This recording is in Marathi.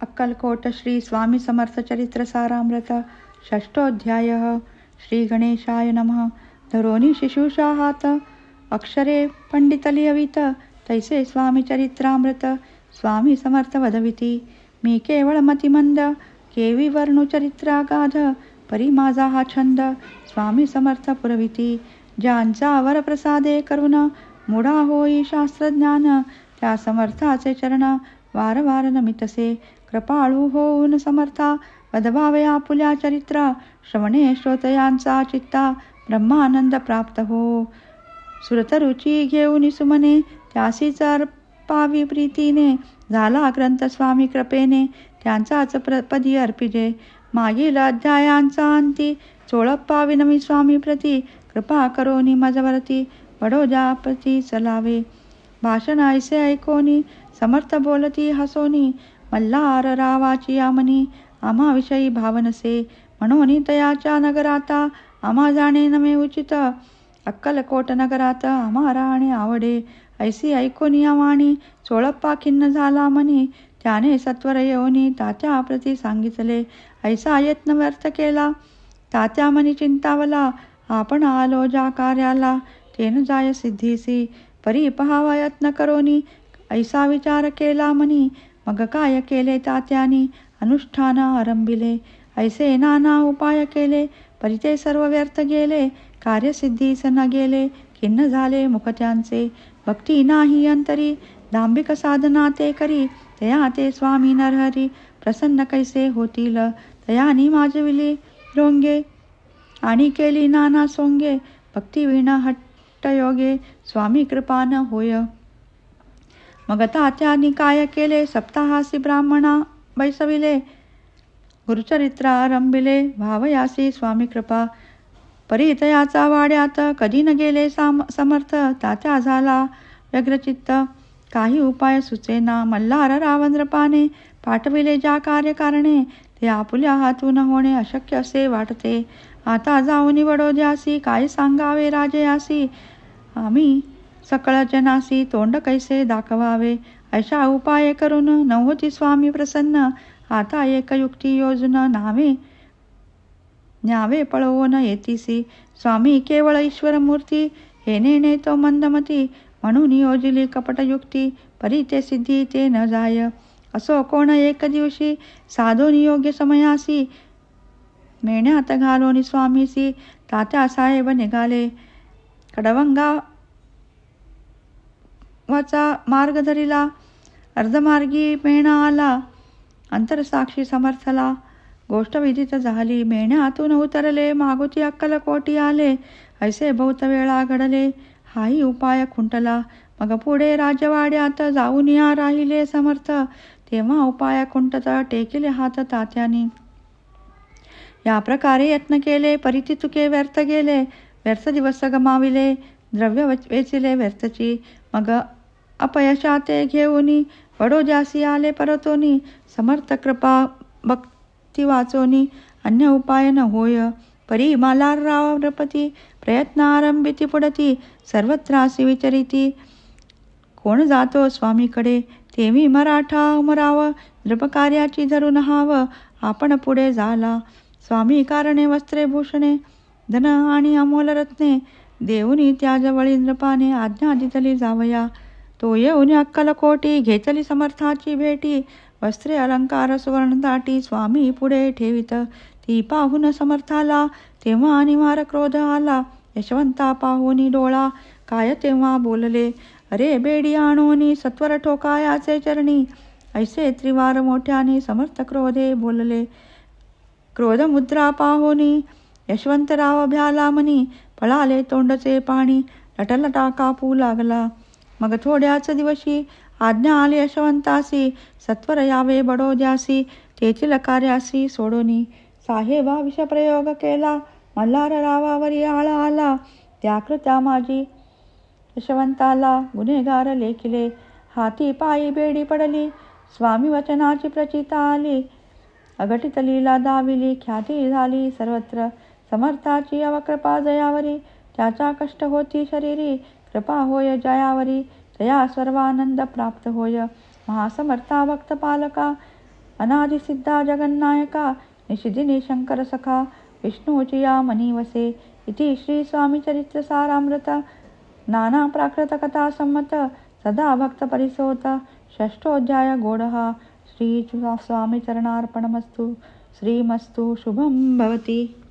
अक्कलकोट श्री स्वामी समर्थ चरित्र सारामृत षष्ठोऽध्याय। श्री गणेशाय नमः। धरोनी शिशुषा हात अक्षरे पंडितलियवित तैसे स्वामी चरित्रामृत स्वामी समर्थ वदविती। मी केवळ मतिमंद केवी वर्णू चरित्रागाध परी माझा हा छंद स्वामी समर्थ पुरविती। ज्यांचा वरप्रसादे करुण मुढा होई शास्त्रज्ञान त्या समर्थाचे चरण वारंवार नमितसे। कृपाळू होऊन समर्था वदभावे आपुल्या चरित्र श्रवणे श्रोतयांचा चित्ता ब्रह्मानंद प्राप्त हो। सुरतरुची घेऊन सुमने त्यासीच अर्पावी प्रीतीने झाला ग्रंथ स्वामी कृपेने त्यांचाच पदी अर्पिजे। मागील अध्यायांचा अंती चोळप्पा विनमी स्वामी प्रती कृपा करोनी मजवरती वडोजापती चलावे। भाषण ऐसे ऐकोनी समर्थ बोलती हसोनी मल्हार रावाची आमनी आम्हाविषयी भावनसे म्हणून तयाच्या नगराता आम्हा जाणे नमे उचित। अक्कलकोट नगरात आम्हा राहणे आवडे ऐसी ऐकोनी आवाणी चोळप्पा खिन्न झाला मनी त्याने सत्वर येऊनी तात्या प्रती सांगितले। ऐसा यत्न व्यर्थ केला तात्या मनी चिंतावला आपण आलो ज्या कार्याला तेन जाय सिद्धीसी। परी पहावा यत्न करोनी ऐसा विचार केला मनी मग काय केले तात्यानी अनुष्ठान आरंभिले। ऐसे नाना उपाय केले परी ते सर्व व्यर्थ गेले कार्यसिद्धीस न गेले खिन्न झाले मुख त्यांचे। भक्ती नाही अंतरी दांभिक साधना ते करी तया ते स्वामी नरहरी प्रसन्न कैसे होतील। तयानी माजविली रोंगे आणि केली नाना सोंगे भक्ती विना हट्टयोगे स्वामी कृपान होय। मग तात्यानी काय केले सप्ताहासी ब्राह्मणा बैसविले गुरुचरित्र आरंभिले भावयासी स्वामी कृपा। परितयाचा वाड्यात कधी न गेले समर्थ तात्या झाला व्यग्रचित्त काही उपाय सुचेना। मल्हार रावंद्रपाने पाठविले ज्या कार्यकारणे ते आपुल्या हातून होणे अशक्य असे वाटते। आता जाऊन वडोद्यासी काय सांगावे राजयासी आम्ही सकळ जनासी तोंड कैसे दाखवावे। अशा उपाय करून नव्हती स्वामी प्रसन्न आता एक युक्ती योजून न्यावे पळवून येतीसी। स्वामी केवळ ईश्वर मूर्ती हे नेणे तो मंदमती म्हणून योजिली कपटयुक्ती परी ते सिद्धी ते न जाय। असो कोण एक दिवशी साधून योग्य समयासी मेण्यात घालून स्वामीसी तात्या साहेब निघाले। कडवंगा वाचा मार्ग धरिला अर्धमार्गी मेणा आला अंतरसाक्षी समर्थला। गोष्ट विदित झाली मेण्यातून उतरले मागुती अक्कलकोटी आले ऐसे बहुत वेळा घडले हाही उपाय खुंटला। मग पुढे राजवाड्यात जाऊन या राहिले समर्थ तेव्हा उपाय खुंटत टेकिले हात तात्यानी। या प्रकारे यत्न केले परिती चुके व्यर्थ गेले व्यर्थ दिवस गमाविले द्रव्य वेचिले व्यर्थची। मग अपयशाते घेऊनी वडोद्यासी आले परतोनी समर्थ कृपा भक्ती वाचोनी अन्य उपाय न होय। परी मल्हारराव नृपती प्रयत्न आरंभिती पुढती सर्वत्रासी विचरिती कोण जातो स्वामीकडे तेवी मराठा उमराव नृपकार्याची धरून हाव आपण पुढे झाला। स्वामी कारणे वस्त्रे भूषणे धन आणि अमोल रत्ने देऊनी त्याजवळी नृपाने आज्ञा दितली जावया। तो येऊन अक्कलकोटी घेतली समर्थाची भेटी वस्त्रे अलंकार सुवर्ण दाटी स्वामी पुढे ठेवित। ती पाहून समर्थाला तेव्हा अनिवार्य क्रोध आला यशवंता पाहुनी डोळा काय तेव्हा बोलले अरे बेडी आणोनी सत्वर ठोकायाचे चरणी। ऐसे त्रिवार मोठ्याने समर्थ क्रोधे बोलले। क्रोध मुद्रा पाहुनी यशवंतराव भ्याला मनी पळाले तोंडचे पाणी लटलटा कापू लागला। मग थोड्याच दिवशी आज्ञा आली यशवंतासी सत्वर यावे बडोद्यासी तेथील कार्यासी सोडोनी। साहेबा विषप्रयोग केला मल्हार रावावरी आळा आला त्या कृत्या माझी यशवंताला गुन्हेगार लेखिले। हाती पायी बेडी पडली स्वामी वचनाची प्रचिता आली अघटित लीला दाविली ख्याती झाली सर्वत्र। समर्थाची अवकृपा जयावरी त्याचा कष्ट होती शरीरी कृपा होय जयावरी तया सर्वानंद प्राप्त होय। महासमर्था भक्त पालका अनादिसिद्धा जगन्नायका निशिदिनी शङ्करसखा विष्णुचिया मणिवसे इति श्रीस्वामिचरित्रसारामृत नानाप्राकृतकथासम्मत सदा भक्तपरिसोत षष्ठोऽध्याय गौडः। श्रीस्वामिचरणार्पणमस्तु। श्रीमस्तु शुभं भवति।